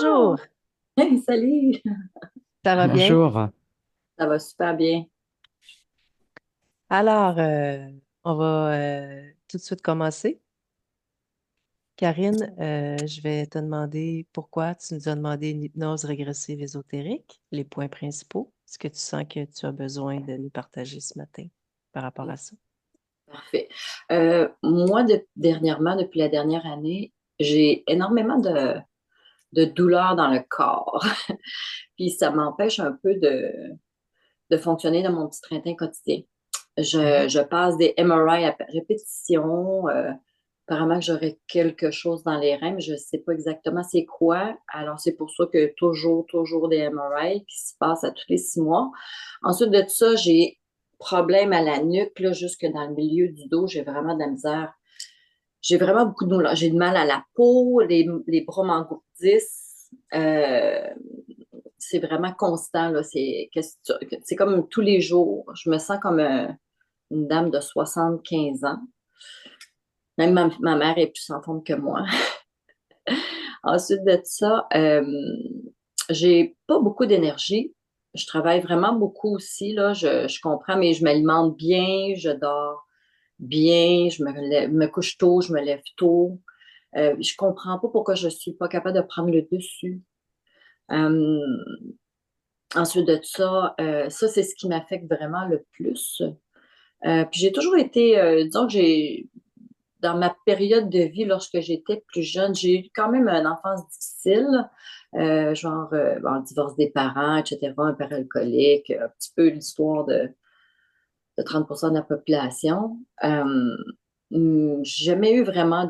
Bonjour, Bonjour, hey, salut, ça va bien? Bonjour. ça va super bien. Alors, on va tout de suite commencer. Karine, je vais te demander pourquoi tu nous as demandé une hypnose régressive ésotérique, les points principaux. Est-ce que tu sens que tu as besoin de nous partager ce matin par rapport à ça? Parfait. Moi, dernièrement, depuis la dernière année, j'ai énormément de douleurs dans le corps. Puis ça m'empêche un peu de fonctionner dans mon petit train-train quotidien. Mhm. Je passe des MRI à répétition. Apparemment que j'aurais quelque chose dans les reins, mais je ne sais pas exactement c'est quoi. Alors, c'est pour ça que toujours des MRI qui se passent à tous les 6 mois. Ensuite de ça, j'ai problème à la nuque, là, jusque dans le milieu du dos. J'ai vraiment de la misère. J'ai vraiment beaucoup de douleur. J'ai de mal à la peau, les bras m'engourdissent. C'est vraiment constant, là. C'est comme tous les jours. Je me sens comme une dame de 75 ans. Même ma mère est plus en forme que moi. Ensuite de ça, j'ai pas beaucoup d'énergie. Je travaille vraiment beaucoup aussi, là. Je comprends, mais je m'alimente bien, je dors bien, me couche tôt, je me lève tôt. Je comprends pas pourquoi je suis pas capable de prendre le dessus. Euh, Ensuite de ça, ça, c'est ce qui m'affecte vraiment le plus. Puis j'ai toujours été, disons que dans ma période de vie, lorsque j'étais plus jeune, j'ai eu quand même une enfance difficile, bon, le divorce des parents, etc., un père alcoolique, un petit peu l'histoire de 30% de la population. J'ai jamais eu vraiment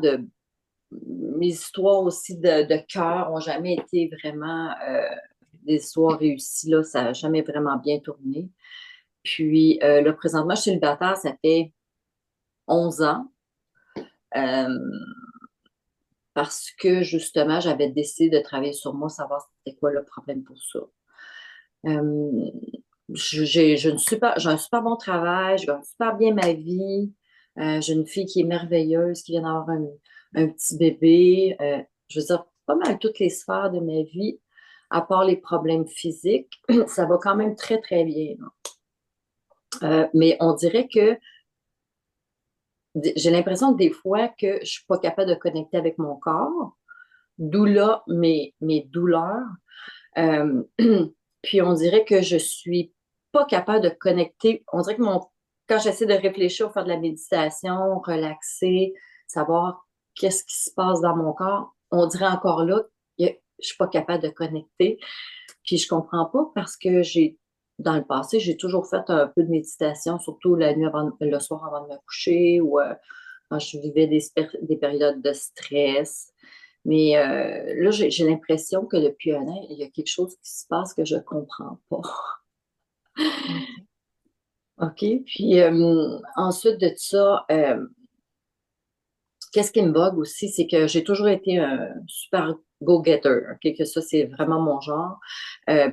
mes histoires aussi de cœur ont jamais été vraiment des histoires réussies, là, ça n'a jamais vraiment bien tourné. Puis là, présentement, je suis célibataire, ça fait 11 ans. Euh, Parce que justement, j'avais décidé de travailler sur moi, savoir c'était quoi le problème pour ça. Euh, j'ai un super bon travail, je gagne super bien ma vie. J'ai une fille qui est merveilleuse, qui vient d'avoir un petit bébé. Je veux dire, pas mal toutes les sphères de ma vie, à part les problèmes physiques, ça va quand même très, très bien, là. Mais on dirait que j'ai l'impression que des fois que je suis pas capable de connecter avec mon corps, d'où là mes douleurs. Euh, puis on dirait que je suis pas capable de connecter. On dirait que quand j'essaie de réfléchir, faire de la méditation, relaxer, savoir qu'est-ce qui se passe dans mon corps, on dirait encore là, je suis pas capable de connecter. Puis je comprends pas parce que dans le passé, j'ai toujours fait un peu de méditation, surtout la nuit le soir avant de me coucher ou quand je vivais des périodes de stress. Mais là, j'ai l'impression que depuis un an, il y a quelque chose qui se passe que je comprends pas. OK. OK? Puis ensuite de ça, qu'est-ce qui me bug aussi, c'est que j'ai toujours été un super go-getter. OK? Que ça, c'est vraiment mon genre.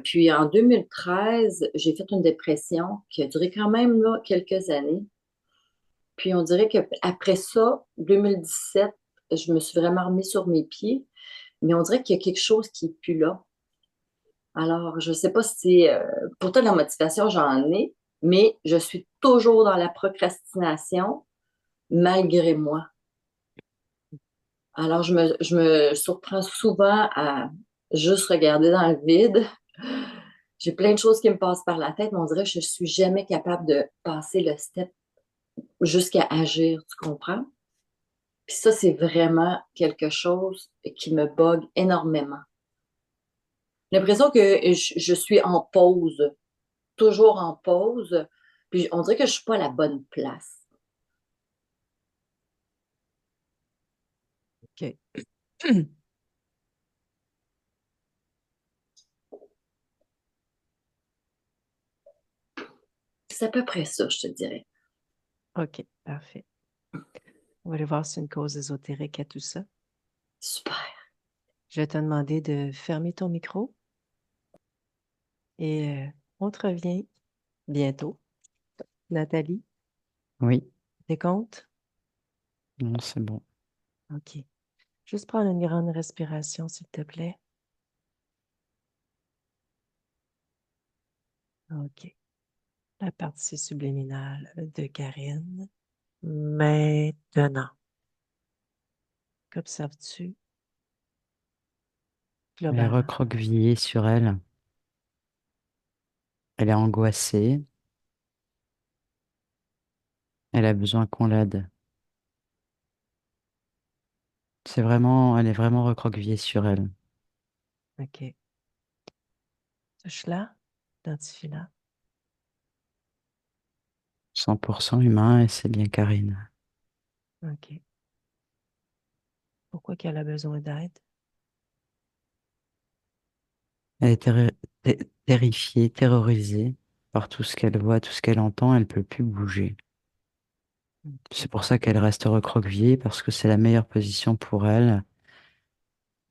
Puis en 2013, j'ai fait une dépression qui a duré quand même là, quelques années. Puis on dirait qu'après ça, 2017, je me suis vraiment remis sur mes pieds. Mais on dirait qu'il y a quelque chose qui n'est plus là. Alors, je ne sais pas si pourtant la motivation, j'en ai, mais je suis toujours dans la procrastination malgré moi. Alors, je me surprends souvent à juste regarder dans le vide. J'ai plein de choses qui me passent par la tête, mais on dirait que je ne suis jamais capable de passer le step jusqu'à agir, tu comprends? Puis ça, c'est vraiment quelque chose qui me bug énormément. J'ai l'impression que je suis en pause, toujours en pause, puis on dirait que je suis pas à la bonne place. OK. C'est à peu près ça, je te dirais. OK, parfait. On va aller voir si une cause ésotérique à tout ça. Super. Je vais te demander de fermer ton micro et on te revient bientôt. Nathalie, Oui, des comptes? non, c'est bon. OK. Juste prendre une grande respiration, s'il te plaît. OK. La partie subliminale de Karine. Maintenant, qu'observes-tu Elle est globalement? recroquevillée sur elle. Elle est angoissée. Elle a besoin qu'on l'aide. Elle est vraiment recroquevillée sur elle. OK. Touche-la, identifie-la. 100% humain et c'est bien Karine. OK. Pourquoi qu'elle a besoin d'aide? Elle est terrifiée, terrorisée par tout ce qu'elle voit, tout ce qu'elle entend. Elle ne peut plus bouger. C'est OK. pour ça qu'elle reste recroquevillée parce que c'est la meilleure position pour elle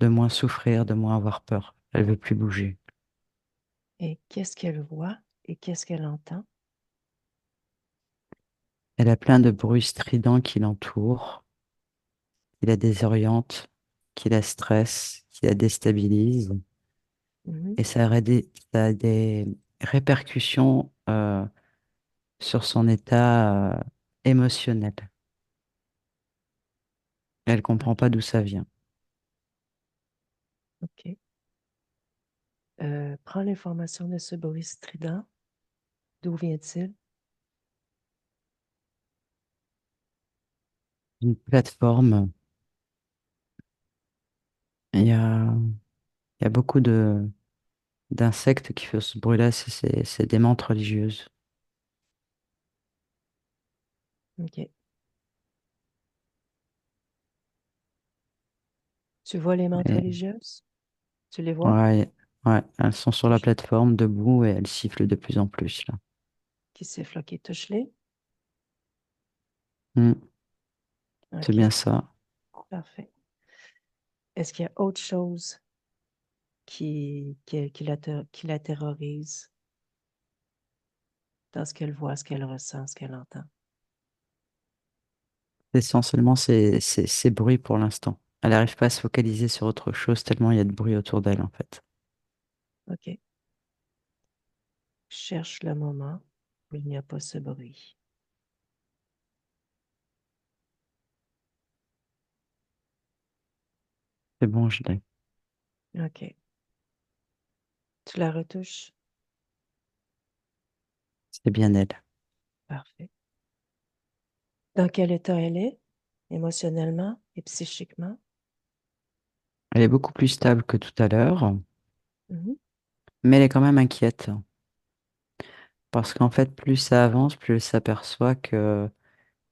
de moins souffrir, de moins avoir peur. Elle veut plus bouger. Et qu'est-ce qu'elle voit et qu'est-ce qu'elle entend? Elle a plein de bruits stridents qui l'entourent, qui la désorientent, qui la stressent, qui la déstabilisent. Mhm. Et ça a des répercussions sur son état émotionnel. Elle comprend pas OK. d'où ça vient. OK. Prends l'information de ce bruit strident. D'où vient-il? Une plateforme, il y a, il y a beaucoup d'insectes qui font ce bruit-là, c'est des menthes religieuses. OK. Tu vois les mantes Et, religieuses? Tu les vois? ouais, ouais, elles sont sur la Touche. plateforme, debout, et elles sifflent de plus en plus, là. Qui siffle? OK. Touche-les. Hmm, c'est bien OK. ça. Parfait. Est-ce qu'il y a autre chose qui la terrorise dans ce qu'elle voit, ce qu'elle ressent, ce qu'elle entend? Essentiellement, ces bruits pour l'instant. Elle n'arrive pas à se focaliser sur autre chose tellement il y a de bruit autour d'elle, en fait. OK. Cherche le moment où il n'y a pas ce bruit. C'est bon, je l'ai. OK. Tu la retouches? C'est bien elle. Parfait. Dans quel état elle est, émotionnellement et psychiquement? Elle est beaucoup plus stable que tout à l'heure, Mhm. mais elle est quand même inquiète. Parce qu'en fait, plus ça avance, plus elle s'aperçoit que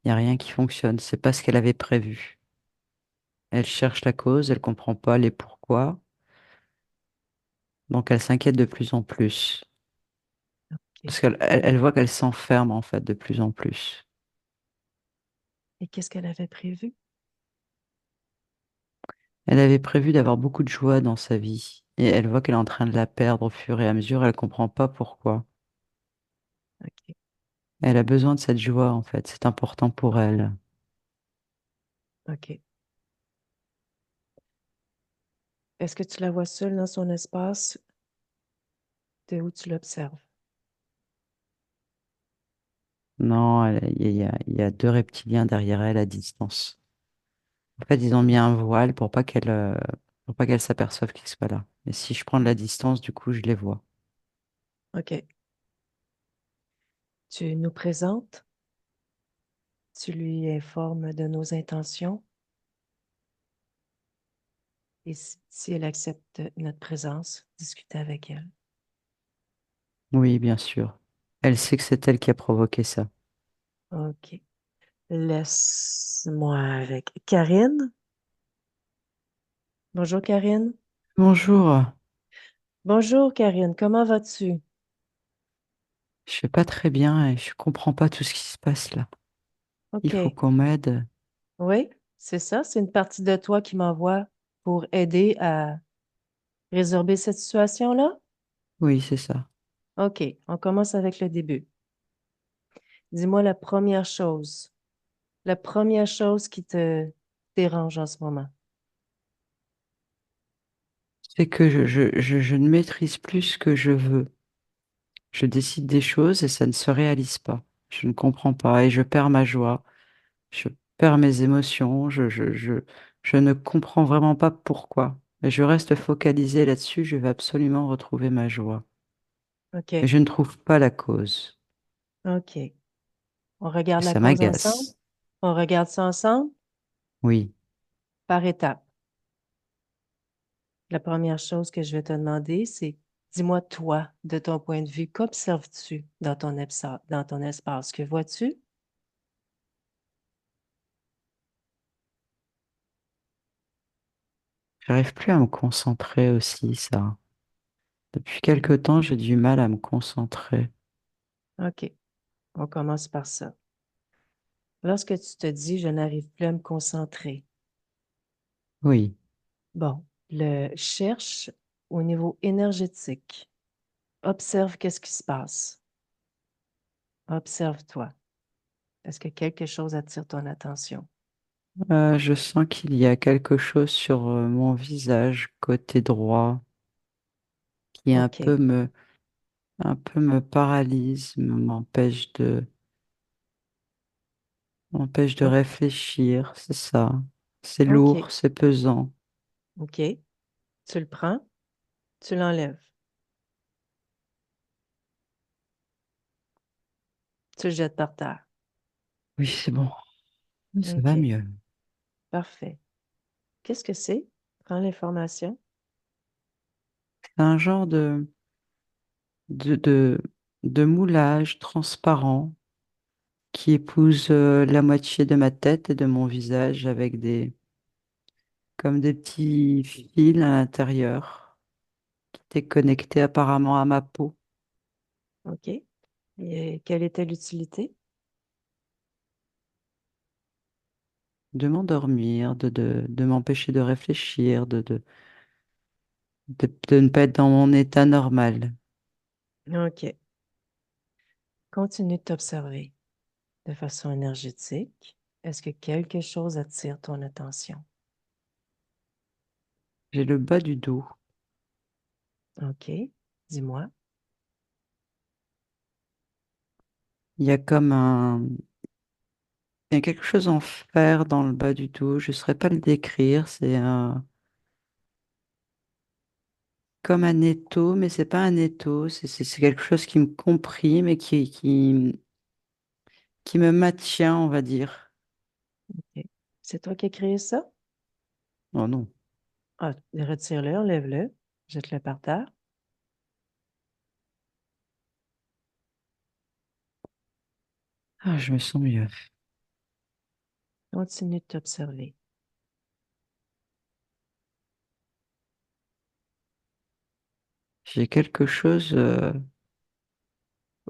il n'y a rien qui fonctionne. C'est pas ce qu'elle avait prévu. Elle cherche la cause, elle comprend pas les pourquoi, donc elle s'inquiète de plus en plus. OK. Parce elle voit qu'elle s'enferme en fait de plus en plus. Et qu'est-ce qu'elle avait prévu? Elle avait prévu d'avoir beaucoup de joie dans sa vie, et elle voit qu'elle est en train de la perdre au fur et à mesure, elle comprend pas pourquoi. OK. Elle a besoin de cette joie en fait, c'est important pour elle. OK. Est-ce que tu la vois seule dans son espace de où tu l'observes? Non, il y a deux reptiliens derrière elle à distance. En fait, ils ont mis un voile pour pas qu'elle s'aperçoive qu'ils soient là. Et si je prends de la distance, du coup, je les vois. OK. Tu nous présentes, tu lui informes de nos intentions et si elle accepte notre présence, discuter avec elle. Oui, bien sûr. Elle sait que c'est elle qui a provoqué ça. OK. Laisse-moi avec Karine. Bonjour Karine. Bonjour, Bonjour Karine, comment vas-tu? je vais pas très bien et je comprends pas tout ce qui se passe là. Il faut OK. qu'on m'aide. Oui, c'est ça. C'est une partie de toi qui m'envoie pour aider à résorber cette situation-là? Oui, c'est ça. OK, on commence avec le début. Dis-moi la première chose qui te dérange en ce moment. C'est que je ne maîtrise plus ce que je veux. Je décide des choses et ça ne se réalise pas. Je ne comprends pas et je perds ma joie, je perds mes émotions, je ne comprends vraiment pas pourquoi. Et je reste focalisée là-dessus, je vais absolument retrouver ma joie. Et OK. je ne trouve pas la cause. OK. On regarde Et la ça cause ensemble? m'agace. On regarde ça ensemble Oui. par étapes. La première chose que je vais te demander, c'est dis-moi toi, de ton point de vue, qu'observes-tu dans ton espace? Que vois-tu? J'arrive plus à me concentrer aussi, ça. Depuis quelque Mhm. temps, j'ai du mal à me concentrer. OK. On commence par ça. Lorsque tu te dis je n'arrive plus à me concentrer, Oui. bon, cherche au niveau énergétique. Observe qu'est-ce qui se passe. Observe-toi. Est-ce que quelque chose attire ton attention? Je sens qu'il y a quelque chose sur mon visage, côté droit, qui OK. un peu me paralyse, m'empêche de O- réfléchir, c'est ça. C'est OK. lourd, c'est pesant. OK. Tu le prends, tu l'enlèves, tu le jettes par terre. Oui, c'est bon. Ça va OK. mieux. Parfait. Qu'est-ce que c'est? Prends l'information. C'est un genre de, de, de moulage transparent qui épouse la moitié de ma tête et de mon visage avec comme des petits fils à l'intérieur qui étaient connectés apparemment à ma peau, OK. Et quelle était l'utilité? de m'endormir, de m'empêcher de réfléchir, de ne pas être dans mon état normal. OK. Continue de t'observer de façon énergétique. Est-ce que quelque chose attire ton attention? J'ai le bas du dos. OK. Dis-moi. Il y a comme il y a quelque chose en fer dans le bas du dos. Je ne saurais pas le décrire. Comme un étau, mais c'est pas un étau. C'est quelque chose qui me comprime et qui me maintient, on va dire. OK. C'est toi qui as créé ça? Oh non. Ah, retire-le, enlève-le, jette-le par terre. Ah, je me sens mieux. Continue de t'observer. J'ai quelque chose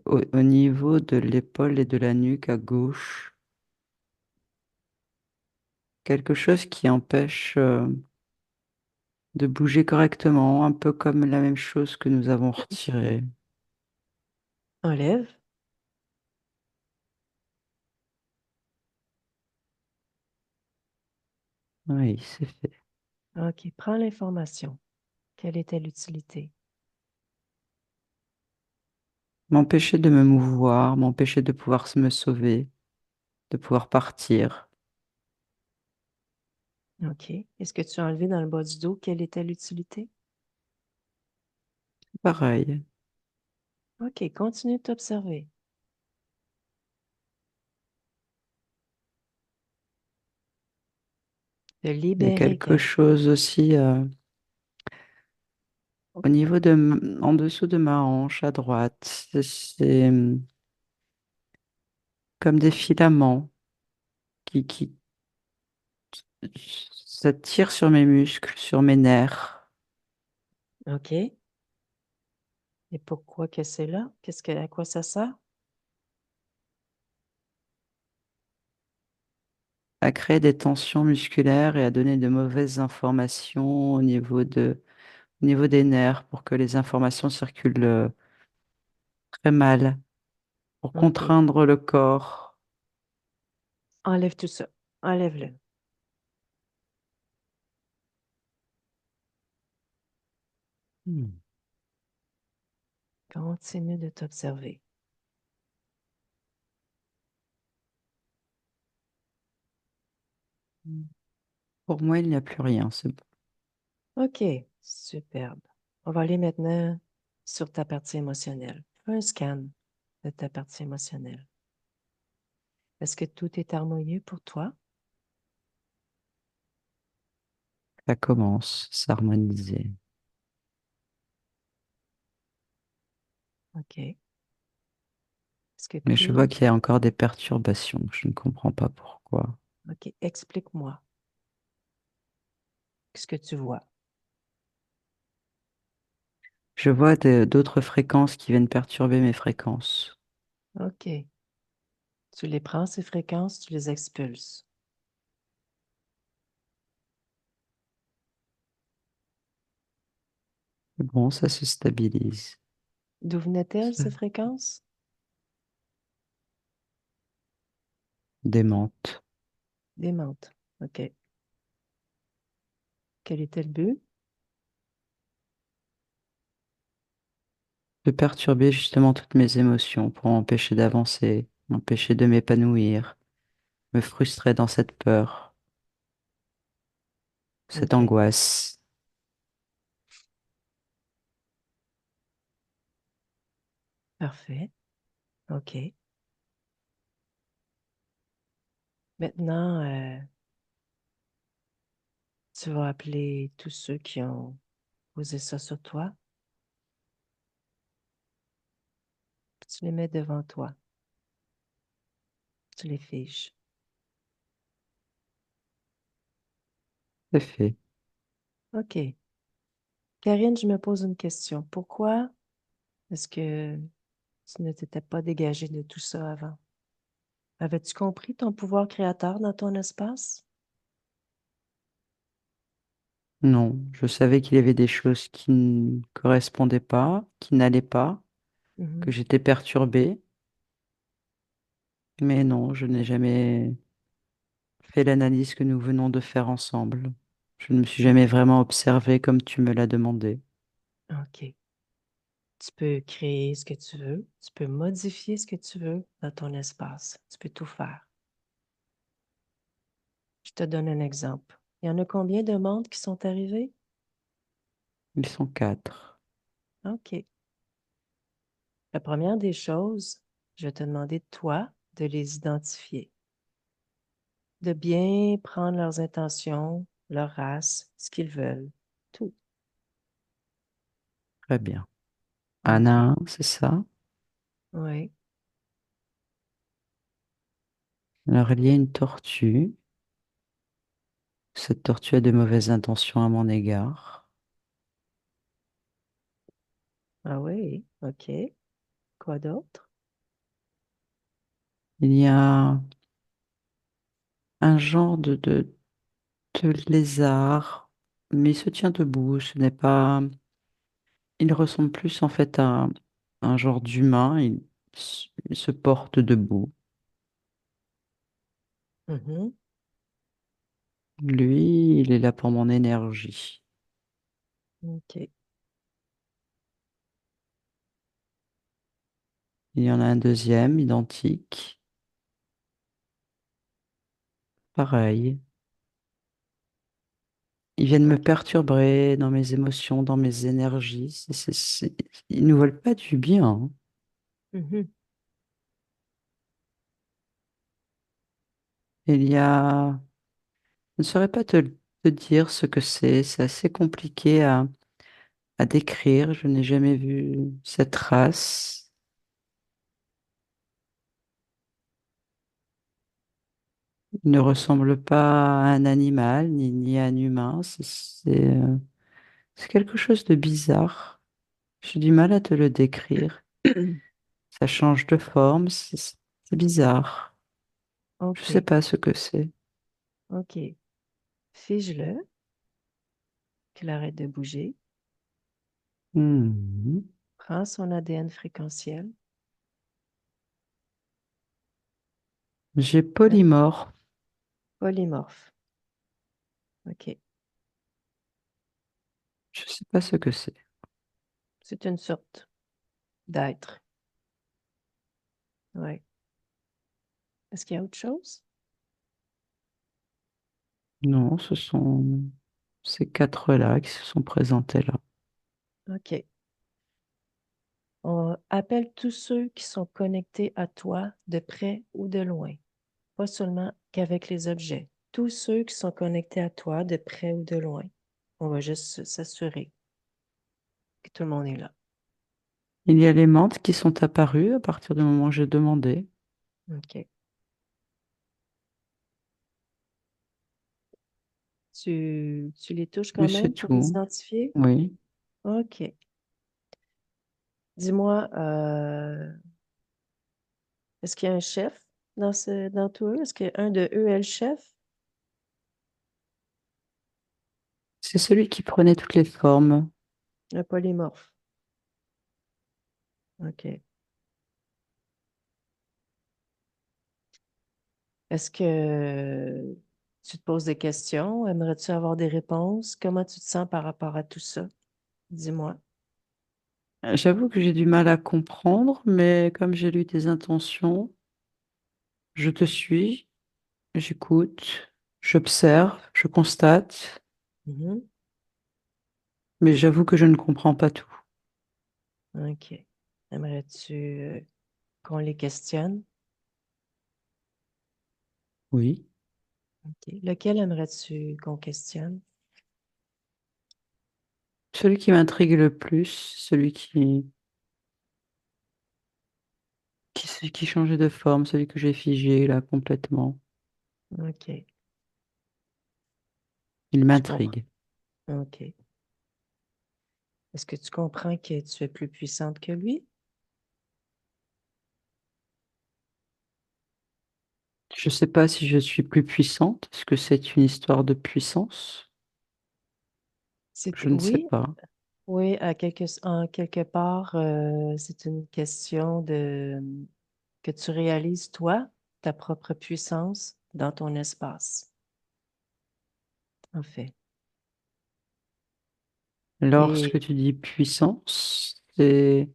au niveau de l'épaule et de la nuque à gauche. Quelque chose qui empêche de bouger correctement, un peu comme la même chose que nous avons retiré. Enlève. Oui, c'est fait. OK. Prends l'information. Quelle était l'utilité? M'empêcher de me mouvoir, m'empêcher de pouvoir me sauver, de pouvoir partir. OK. Est-ce que tu as enlevé dans le bas du dos? Quelle était l'utilité? Pareil. OK. Continue de t'observer. De Il y a libérer quelque quelque. chose aussi au niveau en dessous de ma hanche à droite. C'est comme des filaments qui, ça tire sur mes muscles, sur mes nerfs. OK. Et pourquoi que c'est là? À quoi ça sert? À créer des tensions musculaires et à donner de mauvaises informations au niveau des nerfs pour que les informations circulent très mal, pour OK. contraindre le corps. Enlève tout ça. Enlève-le. Hmm. Continue de t'observer. Pour moi, il n'y a plus rien. C'est bon. OK, superbe. On va aller maintenant sur ta partie émotionnelle. Fais un scan de ta partie émotionnelle. Est-ce que tout est harmonieux pour toi? Ça commence à s'harmoniser. OK. Est-ce que Mais je vois tout... qu'il y a encore des perturbations. Je ne comprends pas pourquoi. OK, explique-moi. Qu'est-ce que tu vois? Je vois d'autres fréquences qui viennent perturber mes fréquences. OK. Tu les prends, ces fréquences, tu les expulses. Bon, ça se stabilise. D'où venaient-elles, Ça ces fréquences? démente. Des menthes. OK. Quel était le but? De perturber justement toutes mes émotions pour m'empêcher d'avancer, m'empêcher de m'épanouir, me frustrer dans cette peur, cette OK. angoisse. Parfait. OK. Maintenant, tu vas appeler tous ceux qui ont posé ça sur toi. Puis tu les mets devant toi. Tu les fiches. C'est fait. OK. Karine, je me pose une question. Pourquoi est-ce que tu ne t'étais pas dégagée de tout ça avant? Avais-tu compris ton pouvoir créateur dans ton espace? Non, je savais qu'il y avait des choses qui ne correspondaient pas, qui n'allaient pas, que Mhm. j'étais perturbée, mais non, je n'ai jamais fait l'analyse que nous venons de faire ensemble. Je ne me suis jamais vraiment observée comme tu me l'as demandé. OK. Tu peux créer ce que tu veux. Tu peux modifier ce que tu veux dans ton espace. Tu peux tout faire. Je te donne un exemple. Il y en a combien de mondes qui sont arrivés? Ils sont quatre. OK. La première des choses, je vais te demander, toi, de les identifier, de bien prendre leurs intentions, leur race, ce qu'ils veulent, tout. Très bien. OK. Anna, c'est ça? Oui. Alors, il y a une tortue. Cette tortue a de mauvaises intentions à mon égard. Ah oui, OK. Quoi d'autre? Il y a un genre de lézard, mais il se tient debout. Ce n'est pas. Il ressemble plus en fait à un genre d'humain. Il se porte debout. Mhm. Lui, il est là pour mon énergie. OK. Il y en a un deuxième, identique. Pareil. Ils viennent me OK. perturber dans mes émotions, dans mes énergies. Ils ne veulent pas du bien, hein. Mhm. Il y a. Je ne saurais pas te dire ce que c'est. C'est assez compliqué à décrire. Je n'ai jamais vu cette race. Il ne ressemble pas à un animal ni à un humain. C'est quelque chose de bizarre. J'ai du mal à te le décrire. Ça change de forme. C'est bizarre. Je sais OK. pas ce que c'est. OK. Fige-le, qu'il arrête de bouger. Hmm. Prends son ADN fréquentiel. J'ai Hein? polymorphe. Polymorphe. OK. Je sais pas ce que c'est. C'est une sorte. d'être. Oui. Est-ce qu'il y a autre chose? Non, ce sont ces quatre-là qui se sont présentés là. OK. On appelle tous ceux qui sont connectés à toi de près ou de loin, pas seulement qu'avec les objets. Tous ceux qui sont connectés à toi de près ou de loin. On va juste s'assurer que tout le monde est là. Il y a les menthes qui sont apparues à partir du moment où j'ai demandé. OK. Tu les touches Mais quand c'est même pour les tout. identifier? Oui. OK. Dis-moi, est-ce qu'il y a un chef dans tout eux? Est-ce qu'un de eux est le chef? C'est celui qui prenait toutes les formes. Le polymorphe. OK. Est-ce que tu te poses des questions? Aimerais-tu avoir des réponses? Comment tu te sens par rapport à tout ça? Dis-moi. J'avoue que j'ai du mal à comprendre, mais comme j'ai lu tes intentions, je te suis, j'écoute, j'observe, je constate, Mhm. mais j'avoue que je ne comprends pas tout. OK. Aimerais-tu qu'on les questionne? Oui. OK. Lequel aimerais-tu qu'on questionne? Celui qui m'intrigue le plus, celui qui changeait de forme, celui que j'ai figé là complètement. OK. Il Je comprends. m'intrigue. OK. Est-ce que tu comprends que tu es plus puissante que lui? Je ne sais pas si je suis plus puissante. Est-ce que c'est une histoire de puissance? Je ne sais Oui, pas. oui, en quelque part, c'est une question de que tu réalises, toi, ta propre puissance dans ton espace, en fait. Lorsque Et tu dis puissance, c'est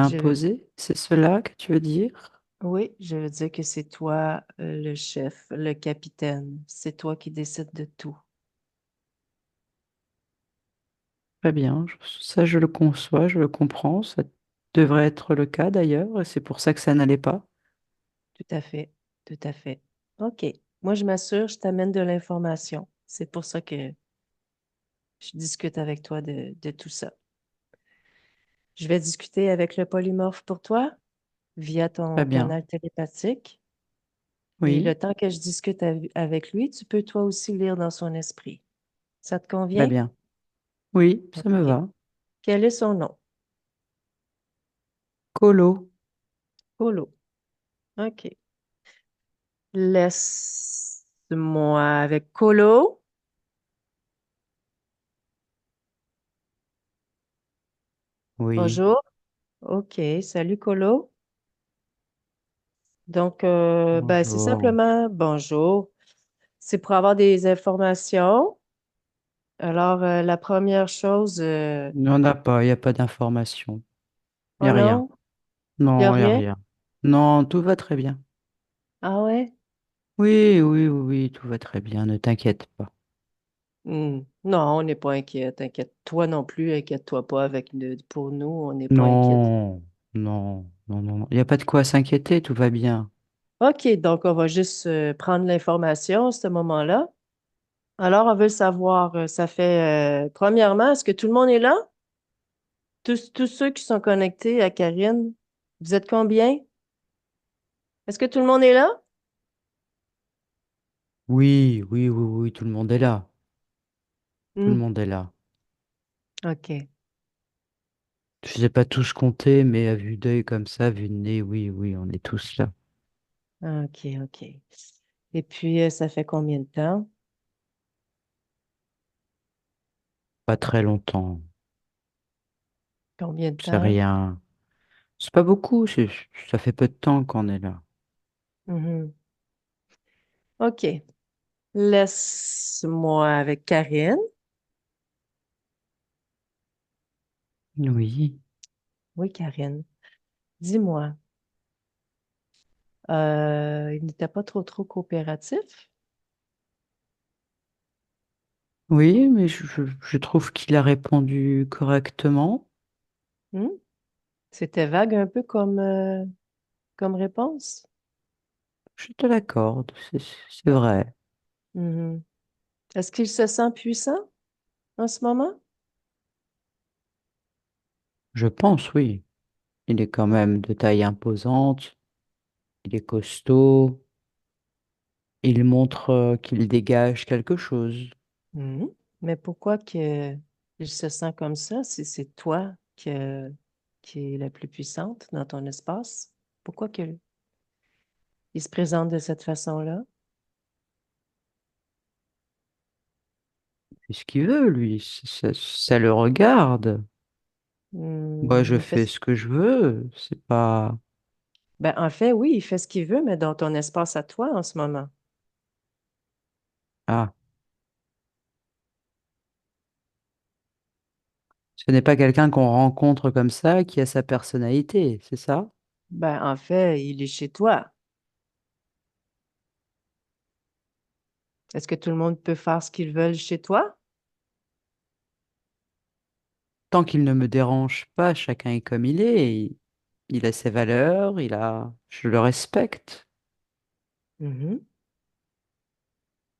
je, m'imposer, c'est cela que tu veux dire? oui, je veux dire que c'est toi, le chef, le capitaine. C'est toi qui décides de tout. Très bien, ça je le conçois, je le comprends, ça devrait être le cas d'ailleurs, et c'est pour ça que ça n'allait pas. Tout à fait, tout à fait. OK. Moi, je m'assure, je t'amène de l'information. C'est pour ça que je discute avec toi de tout ça. Je vais discuter avec le polymorphe pour toi via ton Très bien, canal télépathique. Et le oui, temps que je discute avec lui, tu peux toi aussi lire dans son esprit. Ça te très convient? bien. Oui, ça me OK. va. Quel est son nom? Colo, Polo. OK. Laisse-moi avec Colo. oui, Bonjour. OK. Salut, Colo. Donc, ben, c'est bonjour. simplement bonjour. C'est pour avoir des informations. Alors, la première chose, Il n'y en a pas, il n'y a pas d'information, il n'y oh a rien. non, il n'y a Non, il n'y a rien? rien. Non, tout va très bien. Ah ouais? Oui, oui, oui, oui, tout va très bien, ne t'inquiète pas. Non, on n'est pas inquiet. T'inquiète. Toi non plus, inquiète-toi pas pour nous, on n'est pas inquiète. Non, non, non, non, non. Il n'y a pas de quoi s'inquiéter, tout va bien. OK, donc on va juste prendre l'information à ce moment-là. Alors, on veut savoir, ça fait, premièrement, est-ce que tout le monde est là? Tous ceux qui sont connectés à Karine, vous êtes combien? Est-ce que tout le monde est là? Oui, oui, oui, oui, tout le monde est là. Tout le Hmm, monde est là. OK, Je ne sais pas tous compter, mais à vue d'œil comme ça, vue de nez, oui, oui, on est tous là. OK, OK. Et puis, ça fait combien de temps? Pas très longtemps. Combien de C'est temps? rien. C'est pas beaucoup, ça fait peu de temps qu'on est là. Mhm. OK. Laisse-moi avec Karine. Oui, Oui, Karine. Dis-moi, il n'était pas trop coopératif? Oui, mais je trouve qu'il a répondu correctement. Hmm? C'était vague un peu comme réponse. Je te l'accorde, c'est vrai. Mhm. Est-ce qu'il se sent puissant en ce moment? Je pense, oui. Il est quand même de taille imposante, il est costaud, il montre qu'il dégage quelque chose. Mhm. Mais pourquoi que il se sent comme ça si c'est toi qui est la plus puissante dans ton espace? Pourquoi que il se présente de cette façon-là? C'est ce qu'il veut, lui, ça le regarde. Moi, je Il fait, fais ce que je veux, c'est pas... ben, en fait, oui, il fait ce qu'il veut, mais dans ton espace à toi en ce moment. Ah, ce n'est pas quelqu'un qu'on rencontre comme ça, qui a sa personnalité, c'est ça? Ben, en fait, il est chez toi. Est-ce que tout le monde peut faire ce qu'ils veulent chez toi? Tant qu'il ne me dérange pas, chacun est comme il est. Il a ses valeurs, je le respecte. Mhm.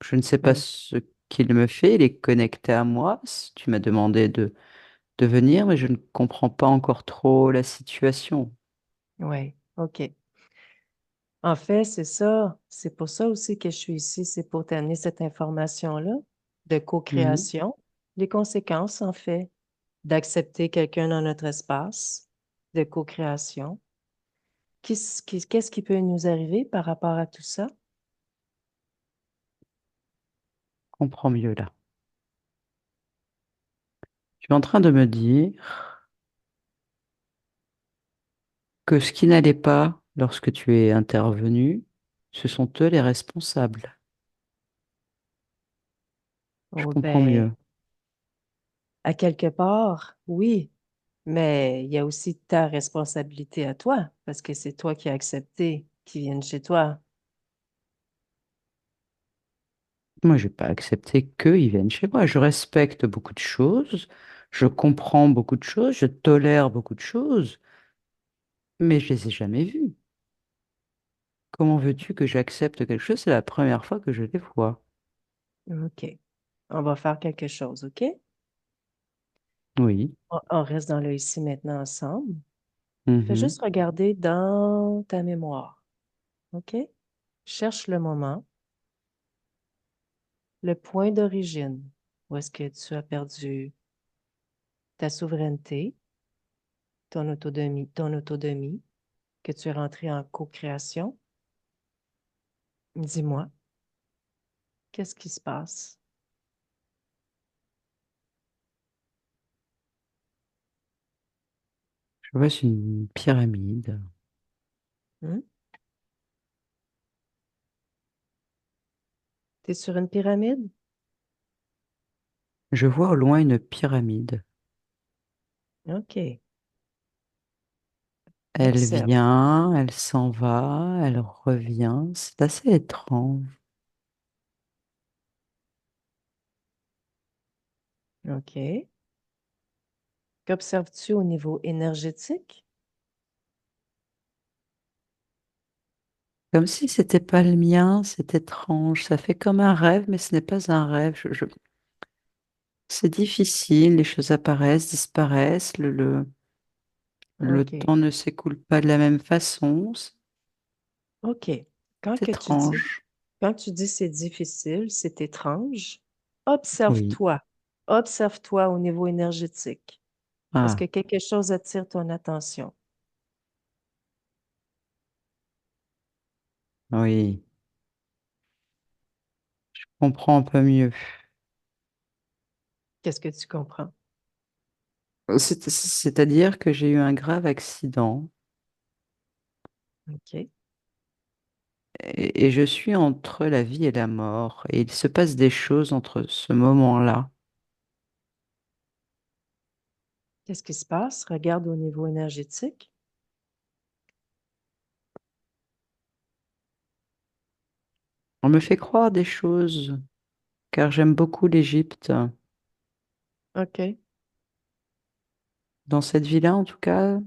Je ne sais pas Mm. ce qu'il me fait, il est connecté à moi. Tu m'as demandé de venir, mais je ne comprends pas encore trop la situation. Oui, OK. En fait, c'est ça. C'est pour ça aussi que je suis ici. C'est pour t'amener cette information-là de Mhm. co-création, les conséquences, en fait, d'accepter quelqu'un dans notre espace, de co-création. Qu'est-ce qui peut nous arriver par rapport à tout ça? Je comprends mieux là. Tu es en train de me dire que ce qui n'allait pas lorsque tu es intervenu, ce sont eux les responsables. Je Oh, comprends ben, mieux. à quelque part, oui, mais il y a aussi ta responsabilité à toi, parce que c'est toi qui as accepté qu'ils viennent chez toi. Moi, je n'ai pas accepté qu'ils viennent chez moi. Je respecte beaucoup de choses, je comprends beaucoup de choses, je tolère beaucoup de choses, mais je les ai jamais vus. Comment veux-tu que j'accepte quelque chose? C'est la première fois que je les vois. OK. On va faire quelque chose, OK? Oui. On reste dans le ici maintenant ensemble. Fais Mhm. juste regarder dans ta mémoire, OK? Cherche le moment, le point d'origine, où est-ce que tu as perdu ta souveraineté, ton autonomie, que tu es rentré en co-création. Dis-moi, qu'est-ce qui se passe? Je vois, c'est une pyramide. Hmm? Tu es sur une pyramide? Je vois au loin une pyramide. OK. Elle Observe. vient, elle s'en va, elle revient. C'est assez étrange. OK. Qu'observes-tu au niveau énergétique? Comme si c'était pas le mien, c'est étrange. Ça fait comme un rêve, mais ce n'est pas un rêve. C'est difficile, les choses apparaissent, disparaissent, le OK. temps ne s'écoule pas de la même façon. OK. Quand C'est que tu dis, étrange. quand tu dis c'est difficile, c'est étrange, Oui. observe-toi. Observe-toi au niveau énergétique. Est-ce que Ah, quelque chose attire ton attention? oui. Je comprends un peu mieux. Qu'est-ce que tu comprends? C'est-à-dire que j'ai eu un grave accident OK. et je suis entre la vie et la mort. Et il se passe des choses entre ce moment-là. Qu'est-ce qui se passe? Regarde au niveau énergétique. On me fait croire des choses, car j'aime beaucoup l'Égypte. OK. Dans cette vie-là, en tout cas,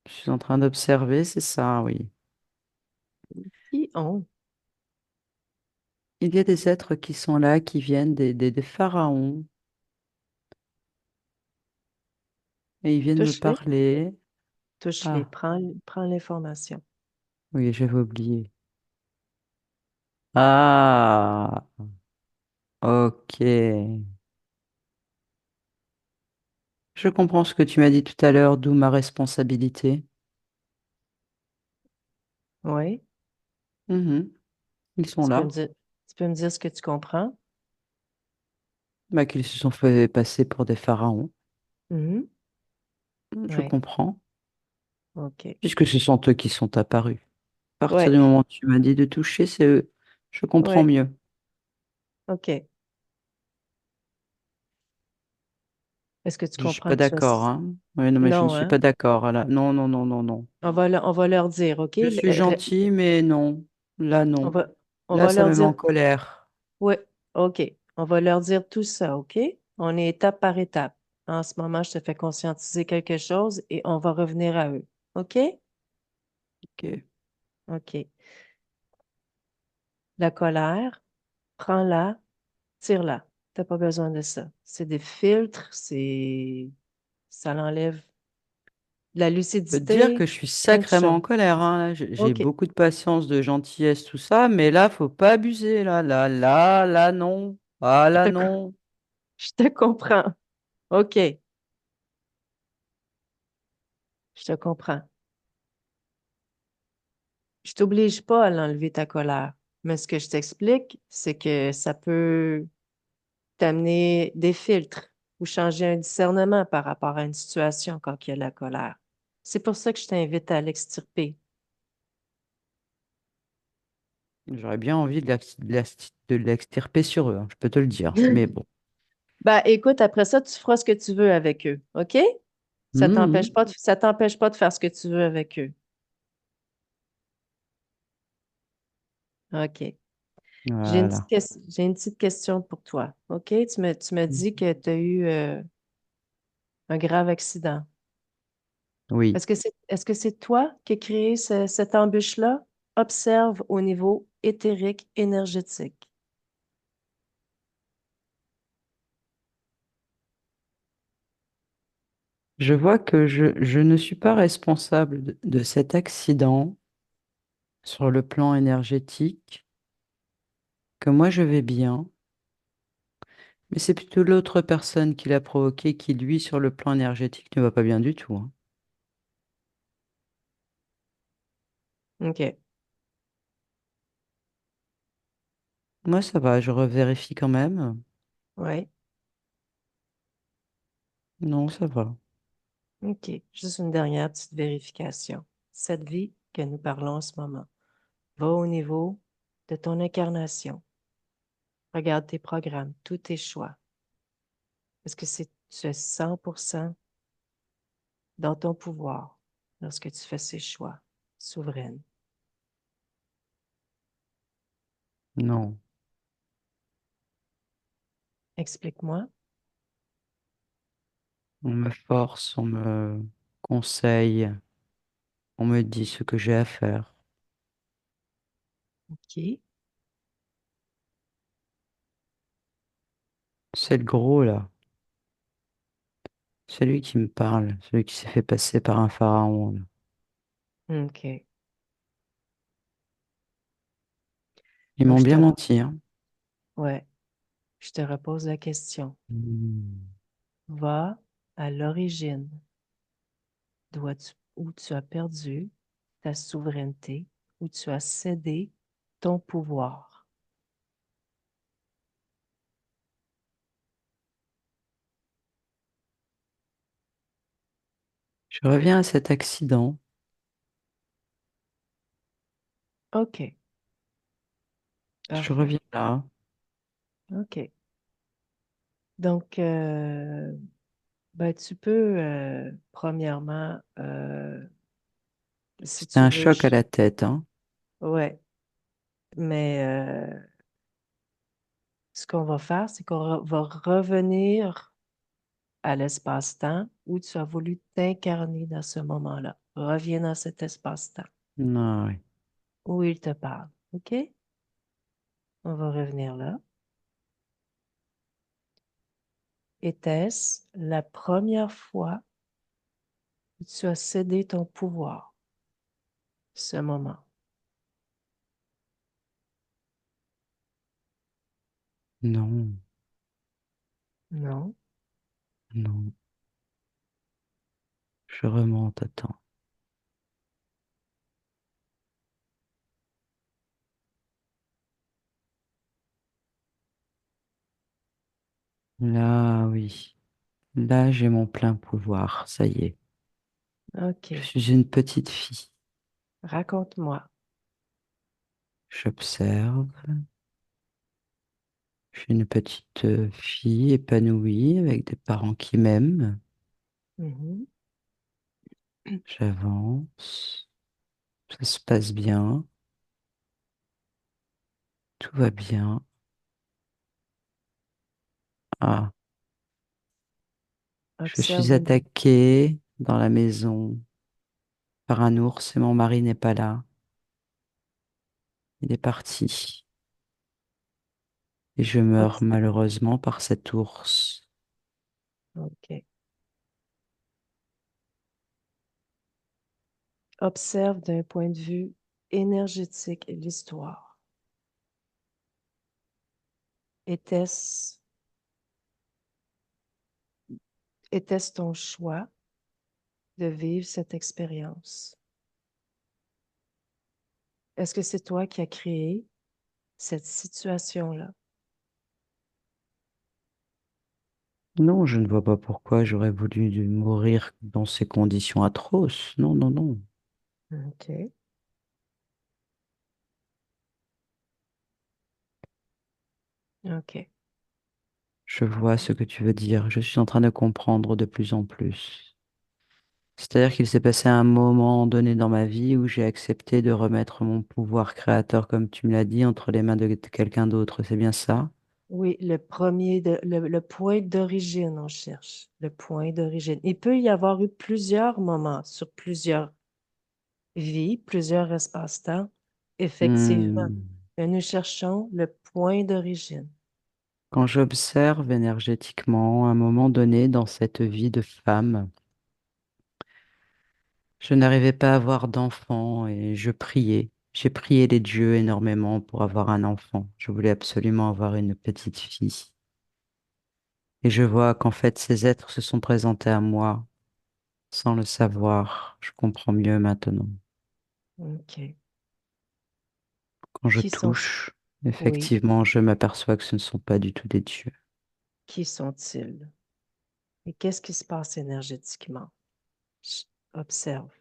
je suis en train d'observer, c'est ça, oui. Qui ont? Il y a des êtres qui sont là, qui viennent des pharaons, et ils viennent me Touche-les. parler. Touche-les. Ah, Prends l'information. oui, j'avais oublié. Ah, ok. Je comprends ce que tu m'as dit tout à l'heure, d'où ma responsabilité. Oui. Mhm. Ils sont Tu peux me là. dire, tu peux me dire ce que tu comprends? Bah, qu'ils se sont fait passer pour des pharaons. Mhm. Je Oui. comprends. OK. Puisque ce sont eux qui sont apparus. À partir Oui. du moment où tu m'as dit de toucher, c'est eux. Je comprends Oui. mieux. OK. Est-ce que tu Je suis comprends pas que tu d'accord, as... hein. Oui, non, mais je ne Non, suis hein? pas d'accord là. Non, non, non, non, non. On va leur dire, OK? Je suis gentil, mais non. Là, On non. va, on Là, va ça leur me met en dire, colère. oui, OK. On va leur dire tout ça, OK? On est étape par étape. En ce moment, je te fais conscientiser quelque chose et on va revenir à eux. OK? Ok. OK. La colère, prends-la, tire-la. T'as pas besoin de ça. C'est des filtres, ça l'enlève de la Je peux te dire lucidité, que je suis plein de sacrément en choses. colère, hein. Là, j'ai OK. beaucoup de patience, de gentillesse, tout ça, mais là, faut pas abuser. Là, non. Ah, Je là, te, co- non. je te comprends. OK. Je te comprends. Je t'oblige pas à l'enlever ta colère. Mais ce que je t'explique, c'est que ça peut t'amener des filtres ou changer un discernement par rapport à une situation quand il y a de la colère. C'est pour ça que je t'invite à l'extirper. J'aurais bien envie de l'extirper sur eux, hein, je peux te le dire. Mais bon. Ben, écoute, après ça, tu feras ce que tu veux avec eux, OK? Mhm. Ça t'empêche pas de faire ce que tu veux avec eux. OK. Voilà. J'ai une petite question pour toi, OK? Tu me dis que tu as eu un grave accident. Oui. Est-ce que c'est toi qui as créé cette embûche-là? Observe au niveau éthérique, énergétique. Je vois que je ne suis pas responsable de cet accident sur le plan énergétique, que moi je vais bien, mais c'est plutôt l'autre personne qui l'a provoqué qui, lui, sur le plan énergétique, ne va pas bien du tout, hein. OK. Moi, ça va, je revérifie quand même. Oui. Non, ça va. OK. Juste une dernière petite vérification. Cette vie que nous parlons en ce moment va au niveau de ton incarnation. Regarde tes programmes, tous tes choix. Est-ce que tu es 100% dans ton pouvoir lorsque tu fais ces choix souveraines? Non. Explique-moi. On me force, on me conseille, on me dit ce que j'ai à faire. OK. C'est le gros, là. Celui qui me parle, celui qui s'est fait passer par un pharaon, là. OK. Ils Donc, m'ont bien menti, hein. ouais, je te repose la question. Hmm. Va à l'origine où tu as perdu ta souveraineté, où tu as cédé ton pouvoir. Je reviens à cet accident. OK, Je parfait. reviens là. OK. Donc, Ben, tu peux, premièrement, si C'était tu un veux, choc à la tête, hein. ouais, mais ce qu'on va faire, c'est qu'on va revenir à l'espace-temps où tu as voulu t'incarner dans ce moment-là. Reviens dans cet espace-temps Ah oui. où il te parle. OK? On va revenir là. Était-ce la première fois que tu as cédé ton pouvoir, ce moment? Non, Non? non. Je remonte, attends. Là, oui. Là, j'ai mon plein pouvoir. Ça y est. Je OK. suis une petite fille. Raconte-moi. J'observe. Je suis une petite fille épanouie avec des parents qui m'aiment. Mhm. J'avance. Ça se passe bien. Tout va bien. Ah, je suis Observe un... attaquée dans la maison par un ours et mon mari n'est pas là. Il est parti. Et je meurs obs- malheureusement par cet ours. OK. Observe d'un point de vue énergétique l'histoire. Était-ce était-ce ton choix de vivre cette expérience? Est-ce que c'est toi qui as créé cette situation-là? Non, je ne vois pas pourquoi j'aurais voulu mourir dans ces conditions atroces. Non, non, non. OK. OK. Je vois ce que tu veux dire. Je suis en train de comprendre de plus en plus. C'est-à-dire qu'il s'est passé un moment donné dans ma vie où j'ai accepté de remettre mon pouvoir créateur, comme tu me l'as dit, entre les mains de quelqu'un d'autre. C'est bien ça? Oui, le point d'origine, on cherche. Le point d'origine. Il peut y avoir eu plusieurs moments sur plusieurs vies, plusieurs espaces-temps, effectivement. Hmm. Mais nous cherchons le point d'origine. Quand j'observe énergétiquement un moment donné dans cette vie de femme, je n'arrivais pas à avoir d'enfant et je priais. J'ai prié les dieux énormément pour avoir un enfant. Je voulais absolument avoir une petite fille. Et je vois qu'en fait, ces êtres se sont présentés à moi sans le savoir. Je comprends mieux maintenant. OK. Quand je Qui sont, touche, oui, effectivement, je m'aperçois que ce ne sont pas du tout des dieux. qui sont-ils? Et qu'est-ce qui se passe énergétiquement? Observe.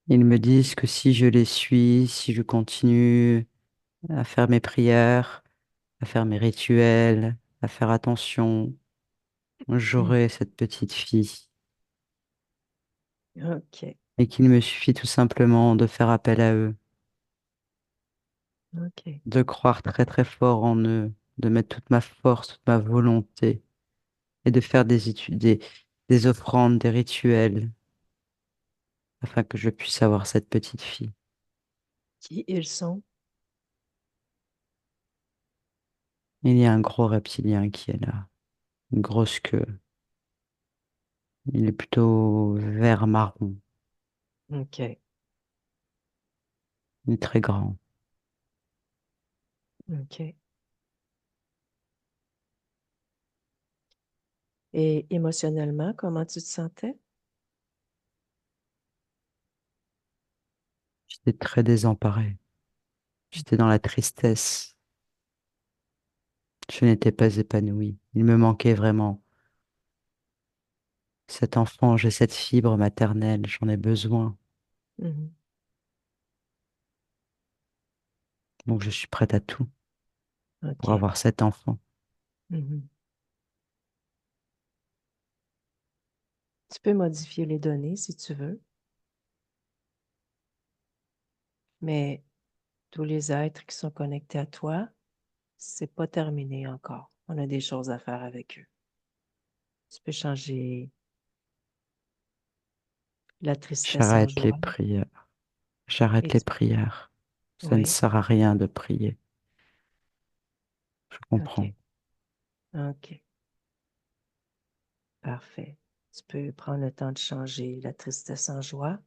Ils me disent que si je les suis, si je continue à faire mes prières, à faire mes rituels, à faire attention, j'aurai cette petite fille. OK. Et qu'il me suffit tout simplement de faire appel à eux, OK. de croire très très fort en eux, de mettre toute ma force, toute ma volonté et de faire des études, des offrandes, des rituels, afin que je puisse avoir cette petite fille. Qui ils sont? Il y a un gros reptilien qui est là, une grosse queue. Il est plutôt vert marron, OK. il est très grand. OK. Et émotionnellement, comment tu te sentais? J'étais très désemparé. J'étais dans la tristesse. Je n'étais pas épanoui. Il me manquait vraiment cet enfant, j'ai cette fibre maternelle, j'en ai besoin. Mhm. Donc je suis prête à tout. pour OK. avoir cet enfant. Mhm. Tu peux modifier les données si tu veux, mais tous les êtres qui sont connectés à toi, c'est pas terminé encore. On a des choses à faire avec eux. Tu peux changer la tristesse en J'arrête les joie. prières. J'arrête Et les tu... prières. Ça ne Oui, sert à rien de prier. Je comprends. OK. OK. Parfait. Tu peux prendre le temps de changer la tristesse en joie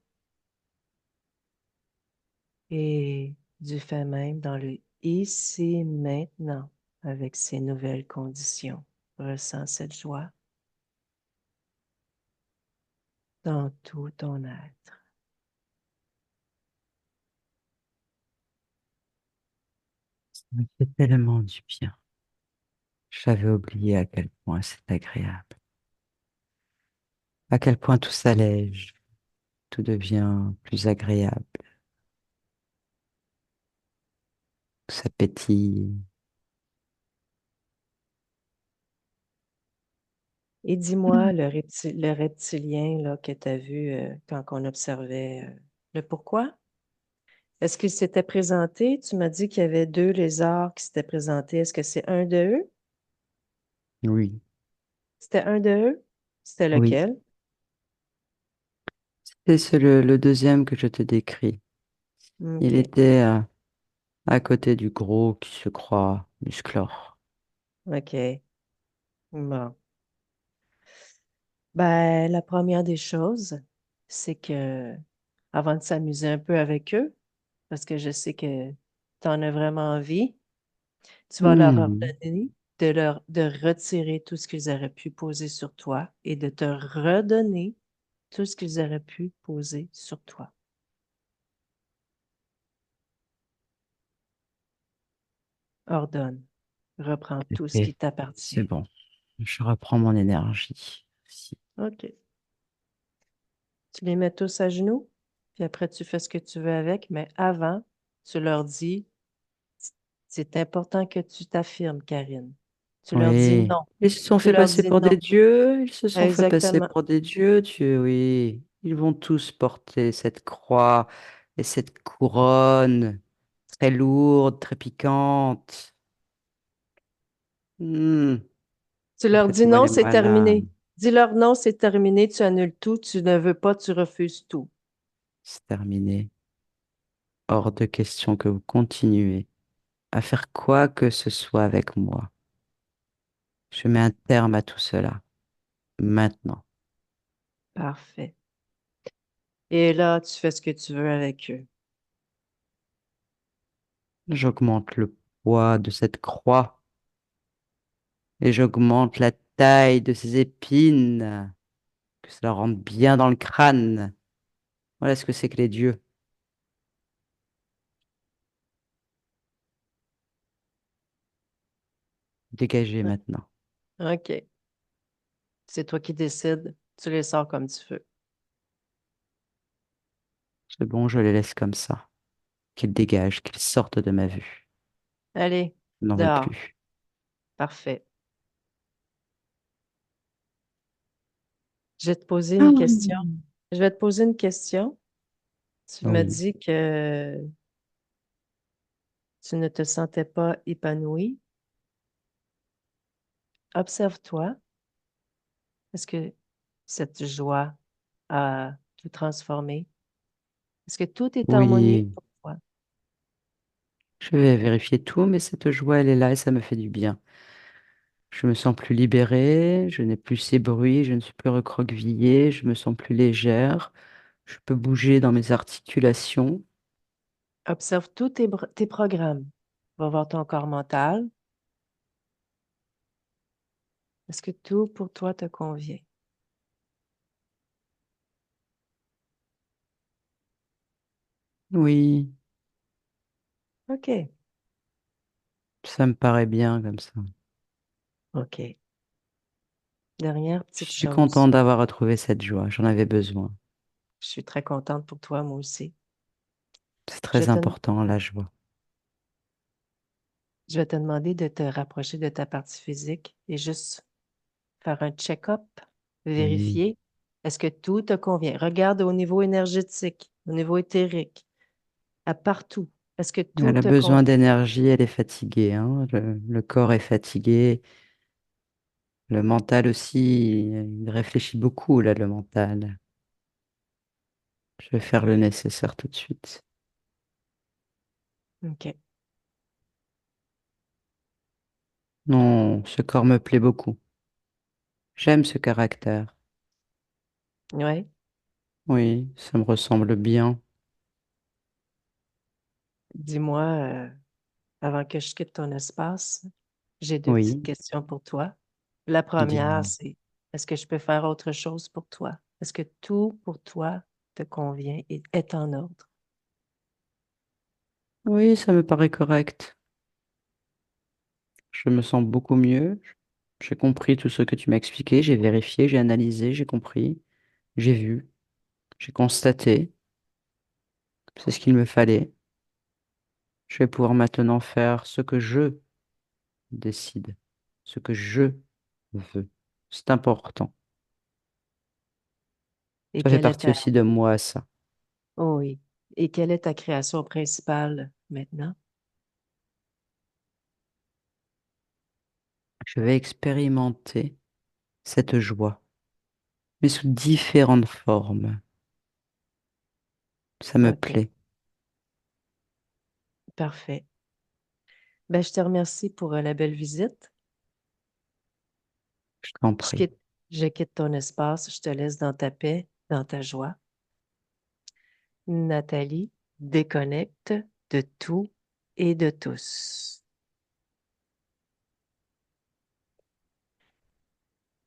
et du fait même dans le ici maintenant avec ces nouvelles conditions. Ressens cette joie dans tout ton être. Ça me fait tellement du bien. J'avais oublié à quel point c'est agréable. À quel point tout s'allège, tout devient plus agréable. Tout s'appétille. Et dis-moi, le reptilien là, que tu as vu quand on observait le pourquoi? Est-ce qu'il s'était présenté? Tu m'as dit qu'il y avait deux lézards qui s'étaient présentés. Est-ce que c'est un de eux? Oui, C'était un de eux? C'était oui. lequel? C'est le deuxième que je te décris. Il OK, était à côté du gros qui se croit musclore. OK. Bon. Ben, la première des choses, c'est que avant de s'amuser un peu avec eux, parce que je sais que tu en as vraiment envie, tu vas leur Hmm. ordonner de retirer tout ce qu'ils auraient pu poser sur toi et de te redonner tout ce qu'ils auraient pu poser sur toi. Ordonne. Reprends tout ce Et qui c'est t'appartient. bon. Je reprends mon énergie. Si. OK. Tu les mets tous à genoux, puis après tu fais ce que tu veux avec, mais avant, tu leur dis, c'est important que tu t'affirmes, Karine. Tu leur dis Oui. non. Ils se sont Tu fait leur passer dis pour des non. dieux. Ils se sont fait passer Exactement. pour des dieux. Oui. Ils vont tous porter cette croix et cette couronne très lourde, très piquante. Hmm. Tu leur dis Faites-moi non, les c'est malins. terminé. Dis-leur non, c'est terminé, tu annules tout, tu ne veux pas, tu refuses tout. C'est terminé. Hors de question que vous continuez à faire quoi que ce soit avec moi. Je mets un terme à tout cela. Maintenant. Parfait. Et là, tu fais ce que tu veux avec eux. J'augmente le poids de cette croix et j'augmente la taille de ces épines, que cela rentre bien dans le crâne. Voilà ce que c'est que les dieux. Dégagez maintenant. OK. C'est toi qui décides. Tu les sors comme tu veux. C'est bon, je les laisse comme ça. Qu'ils dégagent, qu'ils sortent de ma vue. Allez, Je n'en veux dehors. plus. Parfait. Je vais te poser une question. Ah. Je vais te poser une question. Tu me Oui, dis que tu ne te sentais pas épanoui. Observe-toi. Est-ce que cette joie a tout transformé? Est-ce que tout est harmonieux oui. pour toi? Je vais vérifier tout, mais cette joie, elle est là et ça me fait du bien. Je me sens plus libérée, je n'ai plus ces bruits, je ne suis plus recroquevillée, je me sens plus légère, je peux bouger dans mes articulations. Observe tous tes programmes. Va voir ton corps mental. Est-ce que tout pour toi te convient? Oui, OK. ça me paraît bien comme ça. OK. Dernière Je petite suis content chose. d'avoir retrouvé cette joie, j'en avais besoin. Je suis très contente pour toi, moi aussi. C'est Je très te, important, la joie. Je vais te demander de te rapprocher de ta partie physique et juste faire un check-up, Oui. vérifier, est-ce que tout te convient? Regarde au niveau énergétique, au niveau éthérique, à partout. Est-ce que tout Elle a te besoin convient? d'énergie, elle est fatiguée, hein. Le corps est fatigué. Le mental aussi, il réfléchit beaucoup, là, le mental. Je vais faire le nécessaire tout de suite. OK. Non, ce corps me plaît beaucoup. J'aime ce caractère. Oui. Oui, ça me ressemble bien. Dis-moi, avant que je quitte ton espace, j'ai deux petites Oui, questions pour toi. La première, dis-moi. c'est est-ce que je peux faire autre chose pour toi? Est-ce que tout pour toi te convient et est en ordre? Oui, ça me paraît correct. Je me sens beaucoup mieux. J'ai compris tout ce que tu m'as expliqué. J'ai vérifié, j'ai analysé, j'ai compris, j'ai vu, j'ai constaté. C'est ce qu'il me fallait. Je vais pouvoir maintenant faire ce que je décide, ce que je veux. C'est important. Et Ça fait quelle est partie ta... aussi de moi, ça. Oh oui. Et quelle est ta création principale maintenant? Je vais expérimenter cette joie, mais sous différentes formes. Ça me OK, plaît. parfait. Ben, je te remercie pour la belle visite. Je t'en Je prie. quitte, je quitte ton espace. Je te laisse dans ta paix, dans ta joie. Nathalie, déconnecte de tout et de tous.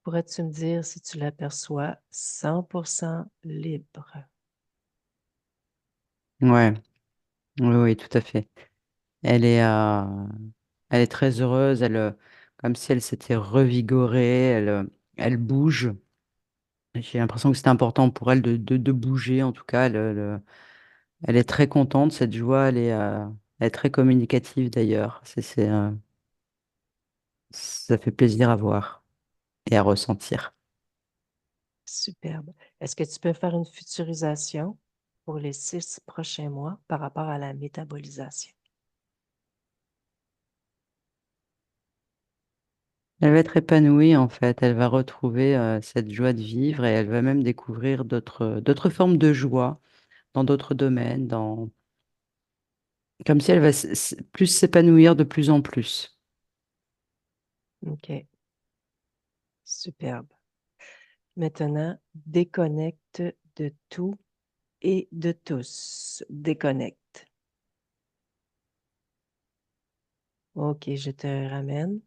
Pourrais-tu me dire si tu l'aperçois 100% libre? Ouais, oui, oui, tout à fait. Elle est, euh, elle est très heureuse. Comme si elle s'était revigorée. Elle bouge. J'ai l'impression que c'est important pour elle de bouger. En tout cas, elle est très contente. Cette joie, elle est très communicative d'ailleurs. Ça fait plaisir à voir et à ressentir. Superbe. Est-ce que tu peux faire une futurisation pour les 6 prochains mois par rapport à la métabolisation? Elle va être épanouie en fait. Elle va retrouver cette joie de vivre et elle va même découvrir d'autres formes de joie dans d'autres domaines, comme si elle va plus s'épanouir de plus en plus. OK, superbe. Maintenant, déconnecte de tout et de tous. Déconnecte. OK, je te ramène.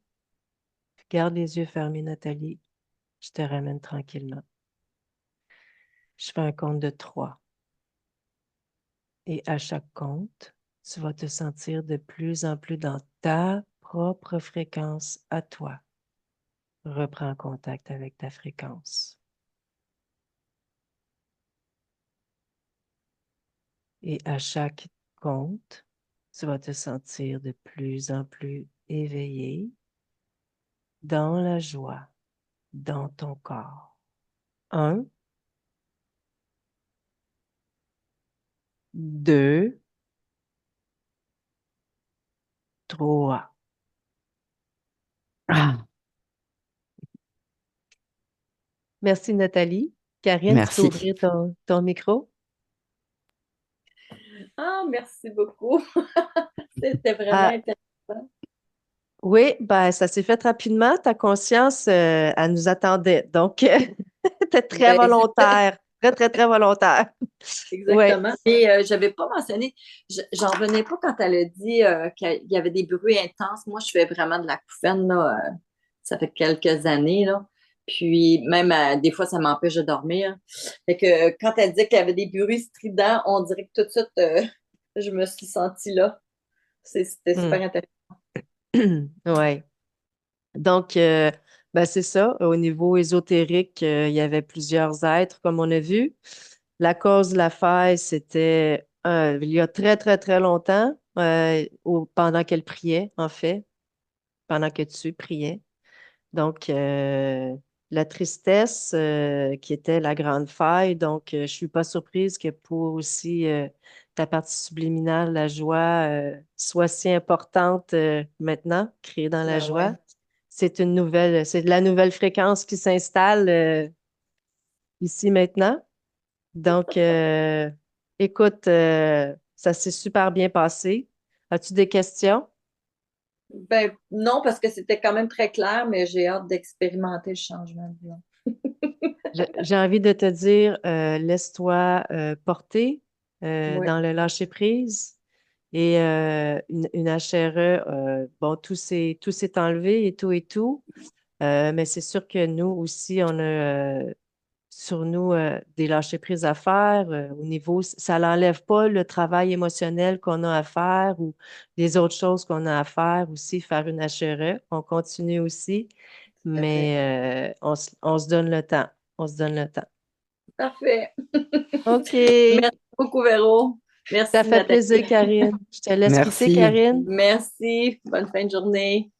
Garde les yeux fermés, Nathalie. Je te ramène tranquillement. Je fais un compte de 3. Et à chaque compte, tu vas te sentir de plus en plus dans ta propre fréquence à toi. Reprends contact avec ta fréquence. Et à chaque compte, tu vas te sentir de plus en plus éveillé dans la joie, dans ton corps. 1, 2, 3. Ah, Merci Nathalie. Karine, tu peux merci. ouvrir ton micro? Ah, merci beaucoup. C'était vraiment Ah, intéressant. oui, ben, ça s'est fait rapidement. Ta conscience, elle nous attendait. Donc, tu es très Ben, volontaire. Très, très, très volontaire. Oui. exactement. Et je n'avais pas mentionné, j'en revenais pas quand elle a dit qu'il y avait des bruits intenses. Moi, je fais vraiment de l'acouphène, là, ça fait quelques années, là. Puis même des fois, ça m'empêche de dormir. Fait que quand elle dit qu'il y avait des bruits stridents, on dirait que tout de suite, je me suis sentie là. C'était super intéressant. Oui. Donc, ben, c'est ça. Au niveau ésotérique, il y avait plusieurs êtres, comme on a vu. La cause de la faille, c'était il y a très, très, très longtemps. pendant qu'elle priait, en fait, pendant que tu priais. Donc, la tristesse qui était la grande faille. Donc, je suis pas surprise que pour aussi ta partie subliminale, la joie, soit si importante maintenant, créée dans la Ben ouais. joie. C'est de la nouvelle fréquence qui s'installe ici maintenant. Donc, écoute, ça s'est super bien passé. As-tu des questions? Ben non, parce que c'était quand même très clair, mais j'ai hâte d'expérimenter le changement de vie. J'ai envie de te dire, laisse-toi porter Oui, dans le lâcher-prise et une HRE, bon, tout s'est enlevé et tout, mais c'est sûr que nous aussi, on a sur nous des lâcher-prises à faire au niveau, ça n'enlève pas le travail émotionnel qu'on a à faire ou les autres choses qu'on a à faire aussi, faire une HRE, on continue aussi, tout à fait. mais on se donne le temps, on se donne le temps. Parfait. OK. Merci beaucoup, Véro. Ça Merci, fait Nathalie. plaisir, Karine. Je te laisse quitter, Merci. Karine. Merci. Bonne fin de journée.